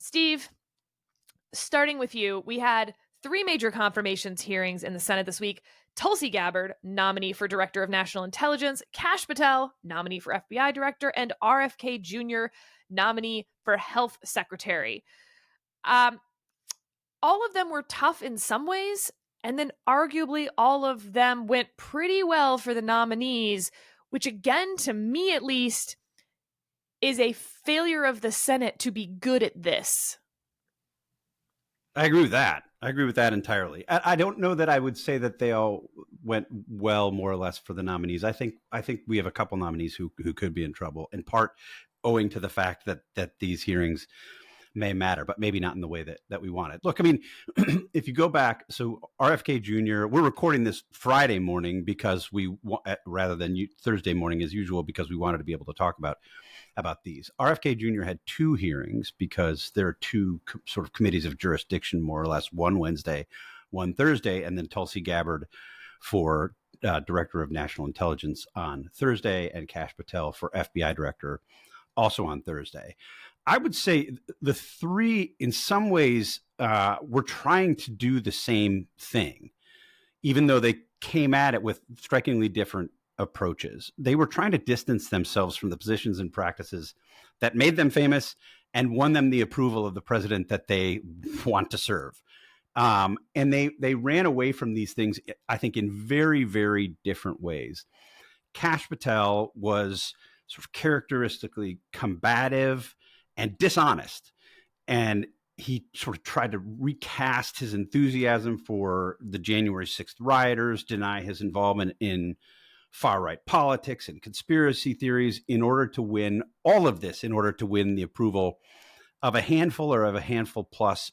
Steve, starting with you, we had 3 major confirmations hearings in the Senate this week. Tulsi Gabbard, nominee for Director of National Intelligence, Kash Patel, nominee for FBI Director, and RFK Jr., nominee for Health Secretary. All of them were tough in some ways, and then arguably all of them went pretty well for the nominees, which again, to me at least, is a failure of the Senate to be good at this. I agree with that. I agree with that entirely. I don't know that I would say that they all went well, more or less, for the nominees. I think we have a couple nominees who could be in trouble, in part owing to the fact that these hearings may matter, but maybe not in the way that we want it. Look, I mean, if you go back, so RFK Jr., we're recording this Friday morning because rather than Thursday morning as usual, because we wanted to be able to talk about these. RFK Jr. had 2 hearings because there are 2 sort of committees of jurisdiction, more or less, one Wednesday, one Thursday, and then Tulsi Gabbard for Director of National Intelligence on Thursday, and Kash Patel for FBI Director also on Thursday. I would say the 3, in some ways, were trying to do the same thing, even though they came at it with strikingly different approaches. They were trying to distance themselves from the positions and practices that made them famous and won them the approval of the president that they want to serve. And they ran away from these things, I think, in very, very different ways. Kash Patel was sort of characteristically combative and dishonest. And he sort of tried to recast his enthusiasm for the January 6th rioters, deny his involvement in far-right politics and conspiracy theories in order to win all of this, in order to win the approval of a handful or of a handful plus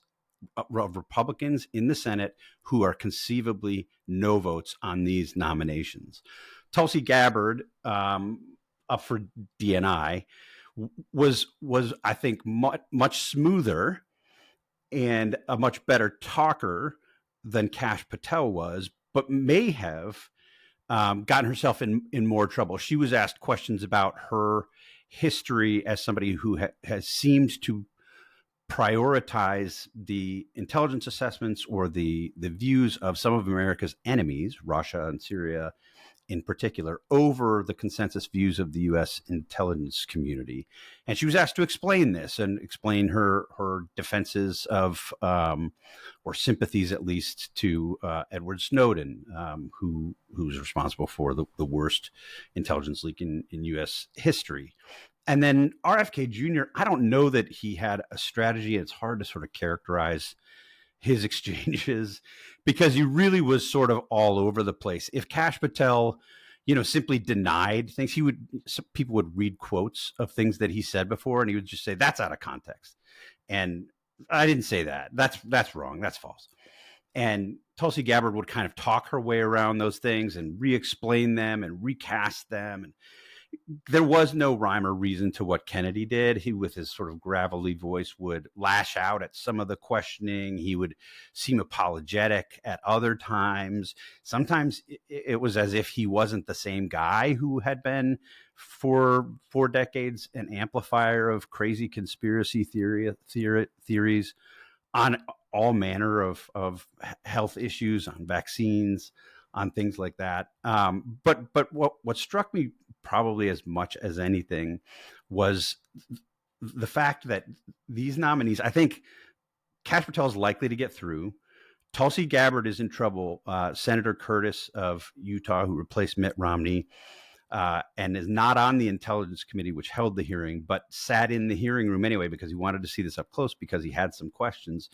of Republicans in the Senate who are conceivably no votes on these nominations. Tulsi Gabbard, up for DNI, was I think much smoother and a much better talker than Kash Patel was, but may have gotten herself in more trouble. She was asked questions about her history as somebody who has seemed to prioritize the intelligence assessments or the views of some of America's enemies, Russia and Syria in particular, over the consensus views of the U.S. intelligence community. And she was asked to explain this and explain her defenses of, or sympathies at least, to Edward Snowden, who's responsible for the worst intelligence leak in U.S. history. And then RFK Jr., I don't know that he had a strategy. It's hard to sort of characterize his exchanges because he really was sort of all over the place. If Kash Patel, simply denied things, people would read quotes of things that he said before, and he would just say, that's out of context. And I didn't say that. That's wrong. That's false. And Tulsi Gabbard would kind of talk her way around those things and re-explain them and recast them. And there was no rhyme or reason to what Kennedy did. He, with his sort of gravelly voice, would lash out at some of the questioning. He would seem apologetic at other times. Sometimes it was as if he wasn't the same guy who had been for 4 decades an amplifier of crazy conspiracy theories on all manner of health issues, on vaccines, on things like that. But what struck me probably as much as anything was the fact that these nominees, I think Kash Patel is likely to get through. Tulsi Gabbard is in trouble. Senator Curtis of Utah, who replaced Mitt Romney, and is not on the Intelligence Committee, which held the hearing, but sat in the hearing room anyway because he wanted to see this up close because he had some questions,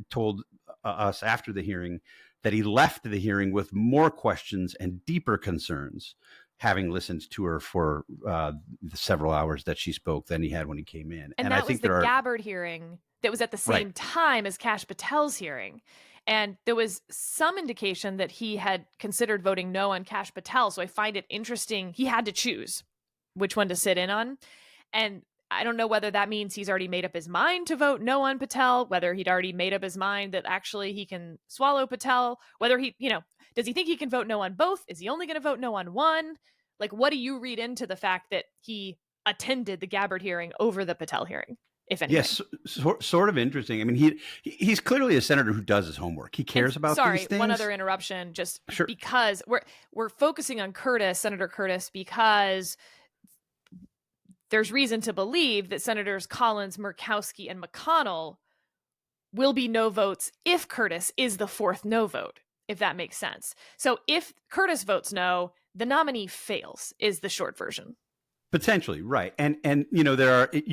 told us after the hearing that he left the hearing with more questions and deeper concerns, having listened to her for the several hours that she spoke than he had when he came in. And that was the Gabbard hearing that was at the same time as Kash Patel's hearing. And there was some indication that he had considered voting no on Kash Patel. So I find it interesting. He had to choose which one to sit in on. And I don't know whether that means he's already made up his mind to vote no on Patel, whether he'd already made up his mind that actually he can swallow Patel, whether he, does he think he can vote no on both? Is he only going to vote no on one? Like, what do you read into the fact that he attended the Gabbard hearing over the Patel hearing? if anything. Yes, sort of interesting. I mean, he's clearly a senator who does his homework. He cares about these things. One other interruption, just sure. because we're focusing on Senator Curtis, because there's reason to believe that Senators Collins, Murkowski, and McConnell will be no votes if Curtis is the fourth no vote, if that makes sense. So if Curtis votes no, the nominee fails, is the short version. Potentially, right. And you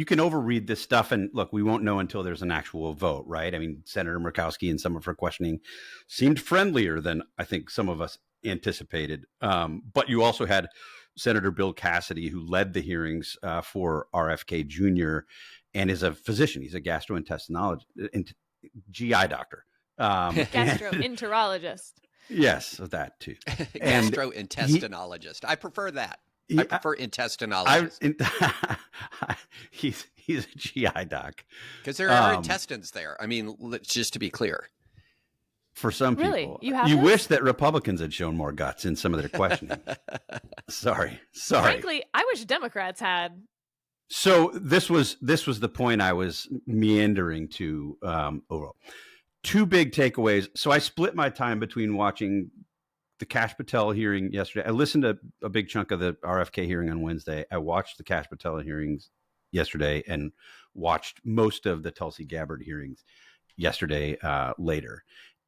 can overread this stuff, and look, we won't know until there's an actual vote, right? I mean, Senator Murkowski and some of her questioning seemed friendlier than I think some of us anticipated. But you also had Senator Bill Cassidy, who led the hearings for RFK Jr. and is a physician. He's a gastrointestinologist, GI doctor. Gastroenterologist. Yes, that too. Gastrointestinologist. I prefer that. I prefer intestinologist. He's a GI doc. Because there are intestines there. I mean, just to be clear. For some people. Really? You wish that Republicans had shown more guts in some of their questioning. Sorry. Frankly, I wish Democrats had. So this was the point I was meandering to overall. Two big takeaways. So I split my time between watching the Kash Patel hearing yesterday. I listened to a big chunk of the RFK hearing on Wednesday. I watched the Kash Patel hearings yesterday and watched most of the Tulsi Gabbard hearings yesterday later.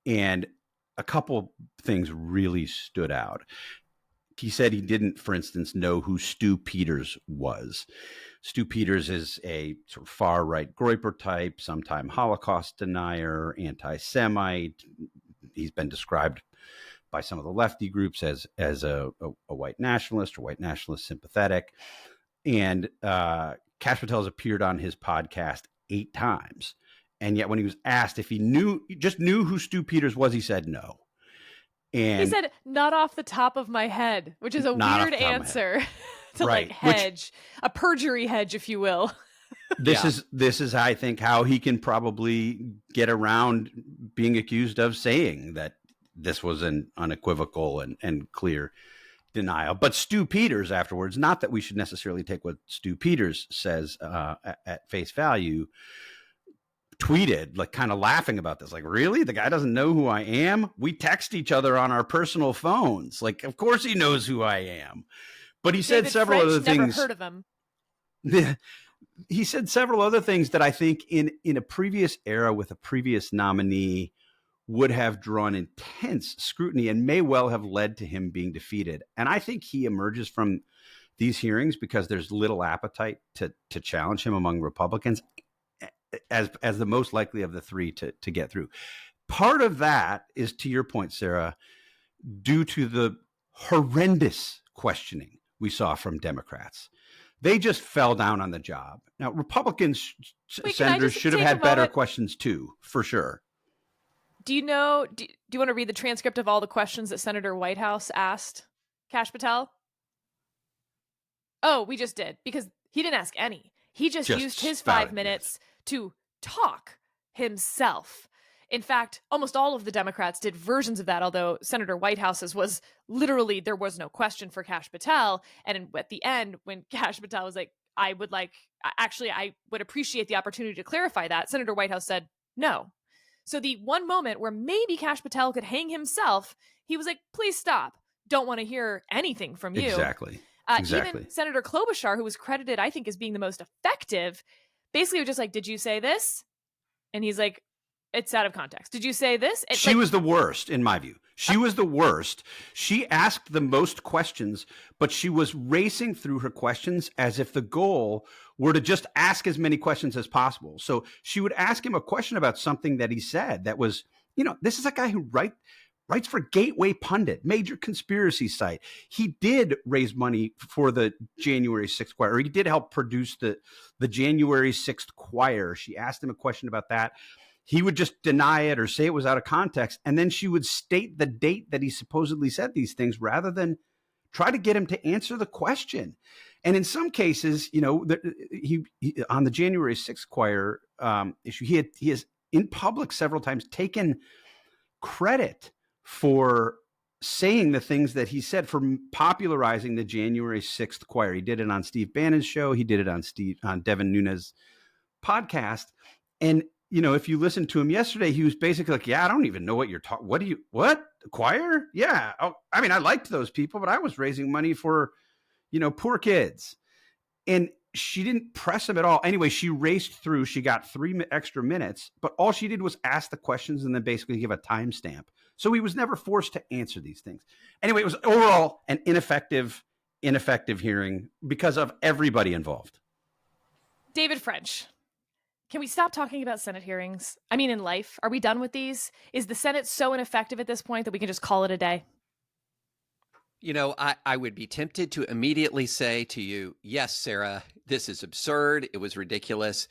And a couple things really stood out. He said he didn't, for instance, know who Stu Peters was. Stu Peters is a sort of far-right Groyper type, sometime Holocaust denier, anti-Semite. He's been described by some of the lefty groups as a white nationalist or white nationalist sympathetic. And Kash Patel has appeared on his podcast 8 times. And yet when he was asked if he knew who Stu Peters was, he said no. And he said, not off the top of my head, which is a weird answer to right. like hedge, a perjury hedge, if you will. This is, I think, how he can probably get around being accused of saying that this was an unequivocal and clear denial. But Stu Peters afterwards, not that we should necessarily take what Stu Peters says at face value, tweeted, like, kind of laughing about this. Like, really? The guy doesn't know who I am? We text each other on our personal phones. Like, of course he knows who I am. But he said several other things. Never heard of him. He said several other things that I think in a previous era with a previous nominee would have drawn intense scrutiny and may well have led to him being defeated. And I think he emerges from these hearings because there's little appetite to challenge him among Republicans as the most likely of the three to get through. Part of that is, to your point, Sarah, due to the horrendous questioning we saw from Democrats. They just fell down on the job. Now, Republicans, senators should have had better questions too, for sure. Do you want to read the transcript of all the questions that Senator Whitehouse asked Kash Patel? Oh, we just did, because he didn't ask any. He just used his 5 minutes to talk himself. In fact, almost all of the Democrats did versions of that, although Senator Whitehouse's was literally, there was no question for Kash Patel. And at the end, when Kash Patel was like, I would appreciate the opportunity to clarify that, Senator Whitehouse said no. So the one moment where maybe Kash Patel could hang himself, he was like, please stop. Don't want to hear anything from you. Exactly. Even Senator Klobuchar, who was credited, I think, as being the most effective, basically was just like, did you say this? And he's like, it's out of context. Did you say this? She was the worst, in my view. She was the worst. She asked the most questions, but she was racing through her questions as if the goal were to just ask as many questions as possible. So she would ask him a question about something that he said that was, this is a guy who writes for Gateway Pundit, major conspiracy site. He did raise money for the January 6th choir, or he did help produce the January 6th choir. She asked him a question about that. He would just deny it or say it was out of context. And then she would state the date that he supposedly said these things rather than try to get him to answer the question. And in some cases, he on the January 6th choir issue, he has in public several times taken credit for saying the things that he said, for popularizing the January 6th choir. He did it on Steve Bannon's show. He did it on Devin Nunes' podcast. And, if you listen to him yesterday, he was basically like, yeah, I don't even know what you're talking. What? Choir? Yeah. Oh, I mean, I liked those people, but I was raising money for, poor kids. And she didn't press him at all. Anyway, she raced through. She got 3 extra minutes, but all she did was ask the questions and then basically give a timestamp. So he was never forced to answer these things. Anyway, it was overall an ineffective hearing because of everybody involved. David French, can we stop talking about Senate hearings? I mean, in life, are we done with these? Is the Senate so ineffective at this point that we can just call it a day? I would be tempted to immediately say to you, yes, Sarah, this is absurd. It was ridiculous.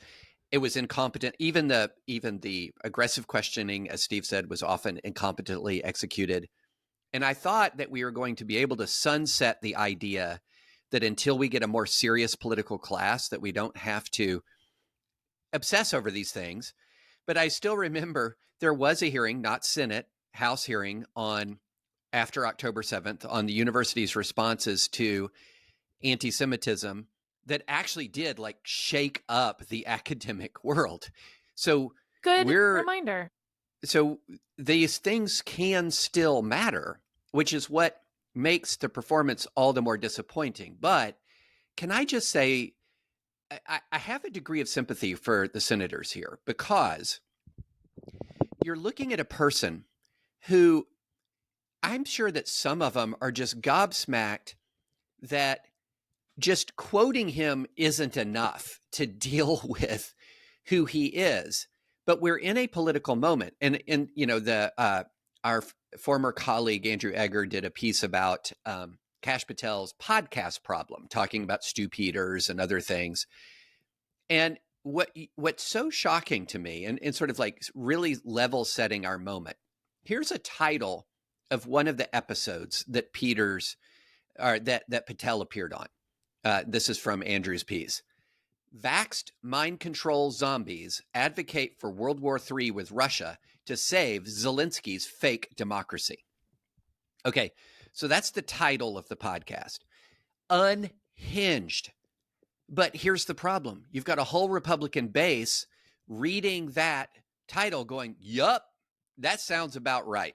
It was incompetent. Even the aggressive questioning, as Steve said, was often incompetently executed. And I thought that we were going to be able to sunset the idea that until we get a more serious political class, that we don't have to obsess over these things. But I still remember there was a hearing, not Senate, House hearing after October 7th on the university's responses to anti-Semitism that actually did shake up the academic world. So good reminder. So these things can still matter, which is what makes the performance all the more disappointing. But can I just say, I have a degree of sympathy for the senators here, because you're looking at a person who, I'm sure that some of them are just gobsmacked that just quoting him isn't enough to deal with who he is. But we're in a political moment. And our former colleague, Andrew Egger, did a piece about Kash Patel's podcast problem, talking about Stu Peters and other things. And what's so shocking to me, and sort of really level setting our moment, here's a title of one of the episodes that that Patel appeared on. This is from Andrew's piece. Vaxxed mind control zombies advocate for World War III with Russia to save Zelensky's fake democracy. Okay, so that's the title of the podcast. Unhinged. But here's the problem. You've got a whole Republican base reading that title going, yup, that sounds about right.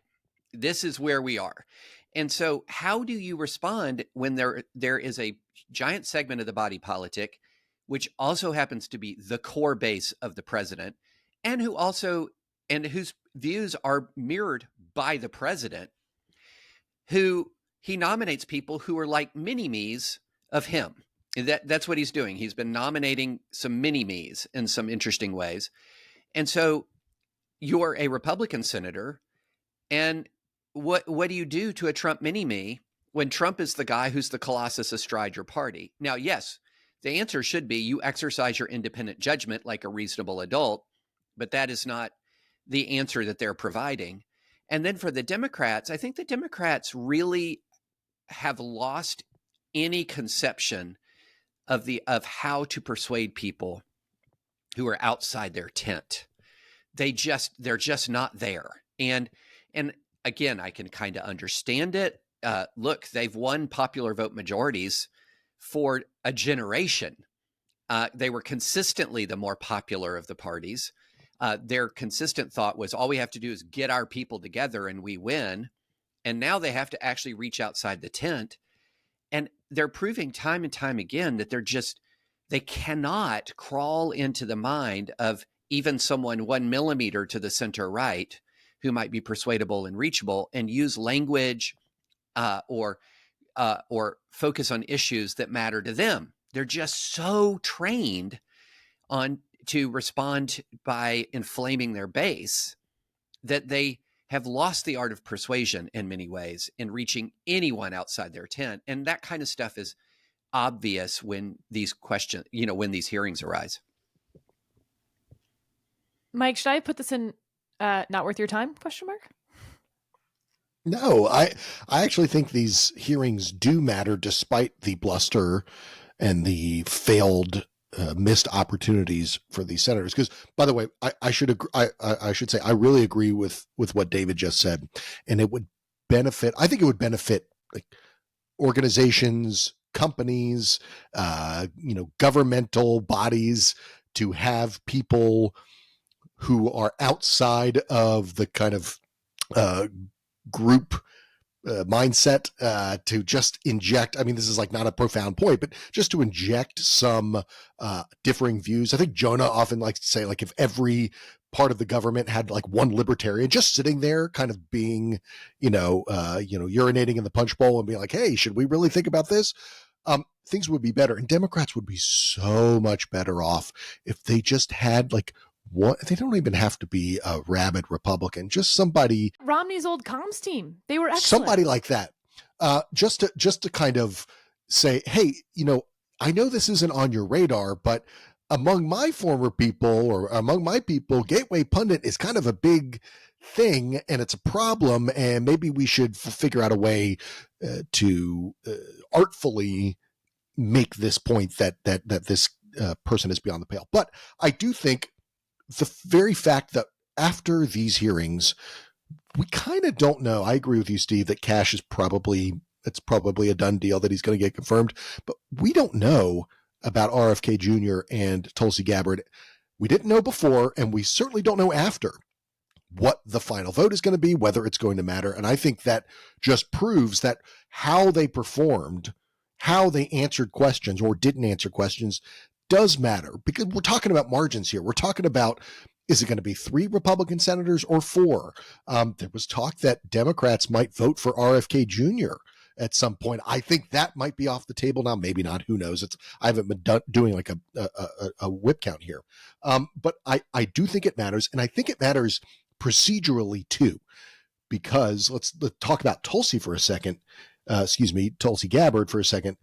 This is where we are. And so how do you respond when there is a giant segment of the body politic, which also happens to be the core base of the president, and whose views are mirrored by the president, who he nominates people who are like mini-me's of him. That's what he's doing. He's been nominating some mini-me's in some interesting ways. And so you're a Republican senator, and what do you do to a Trump mini-me when Trump is the guy who's the colossus astride your party? Now, yes, the answer should be you exercise your independent judgment like a reasonable adult, but that is not the answer that they're providing. And then for the Democrats, I think the Democrats really have lost any conception of how to persuade people who are outside their tent. They're just not there. And again, I can kind of understand it. Look, they've won popular vote majorities for a generation. They were consistently the more popular of the parties. Their consistent thought was all we have to do is get our people together and we win. And now they have to actually reach outside the tent. And they're proving time and time again that they cannot crawl into the mind of even someone 1 millimeter to the center right who might be persuadable and reachable and use language or focus on issues that matter to them. They're just so trained to respond by inflaming their base that they have lost the art of persuasion in many ways in reaching anyone outside their tent. And that kind of stuff is obvious when these hearings arise. Mike, should I put this in not worth your time ? No, I actually think these hearings do matter despite the bluster and the failed missed opportunities for these senators. Because, by the way, I should say I really agree with what David just said, and it would benefit. I think it would benefit like organizations, companies, governmental bodies to have people who are outside of the kind of group mindset to just inject. I mean, this is like not a profound point, but just to inject some differing views. I think Jonah often likes to say, like, if every part of the government had like one libertarian just sitting there kind of being, urinating in the punch bowl and being like, hey, should we really think about this? Things would be better. And Democrats would be so much better off if they just had like what, they don't even have to be a rabid Republican, just somebody, Romney's old comms team. They were excellent. somebody like that. Just to kind of say, hey, I know this isn't on your radar, but among my former people or among my people, Gateway Pundit is kind of a big thing and it's a problem. And maybe we should figure out a way to artfully make this point that this person is beyond the pale. But I do think the very fact that after these hearings, we kind of don't know. I agree with you, Steve, that Kash is it's probably a done deal that he's going to get confirmed, but we don't know about RFK Jr. and Tulsi Gabbard. We didn't know before, and we certainly don't know after what the final vote is going to be, whether it's going to matter. And I think that just proves that how they performed, how they answered questions or didn't answer questions does matter, because we're talking about margins here. We're talking about, is it going to be 3 Republican senators or 4? There was talk that Democrats might vote for RFK Jr. at some point. I think that might be off the table now. Maybe not. Who knows? I haven't been doing like a whip count here. But I do think it matters. And I think it matters procedurally too, because let's talk about Tulsi for a second. Tulsi Gabbard for a second.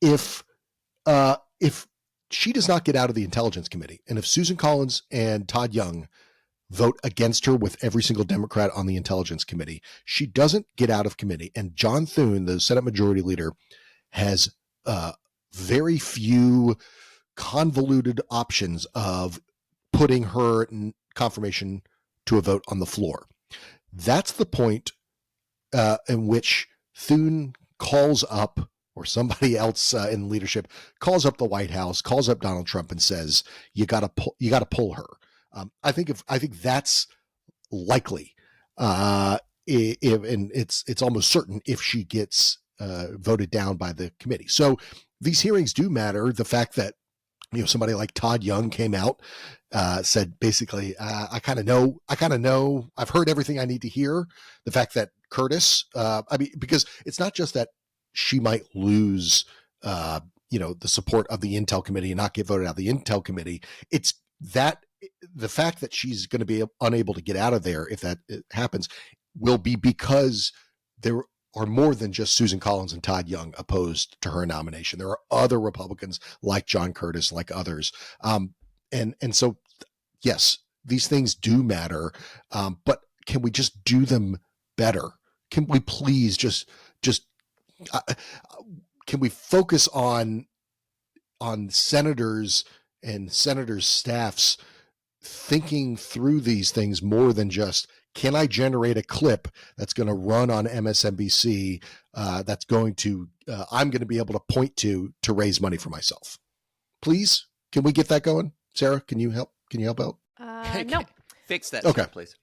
If she does not get out of the Intelligence Committee, and if Susan Collins and Todd Young vote against her with every single Democrat on the Intelligence Committee, she doesn't get out of committee. And John Thune, the Senate Majority Leader, has very few convoluted options of putting her confirmation to a vote on the floor. That's the point in which Thune calls up, or somebody else in leadership calls up the White House, calls up Donald Trump, and says, "You got to pull her." I think that's likely, and it's almost certain if she gets voted down by the committee. So these hearings do matter. The fact that somebody like Todd Young came out, said basically, I kind of know, I've heard everything I need to hear. The fact that Curtis, because it's not just that she might lose, the support of the Intel Committee and not get voted out of the Intel Committee. It's that the fact that she's going to be unable to get out of there, if that happens, will be because there are more than just Susan Collins and Todd Young opposed to her nomination. There are other Republicans like John Curtis, like others. And so, yes, these things do matter. But can we just do them better? Can we please just can we focus on senators and senators' staffs thinking through these things more than just, can I generate a clip that's going to run on MSNBC that's going to I'm going to be able to point to raise money for myself? Please, can we get that going? Sarah, can you help? Can you help out? No. Fix that, okay, please.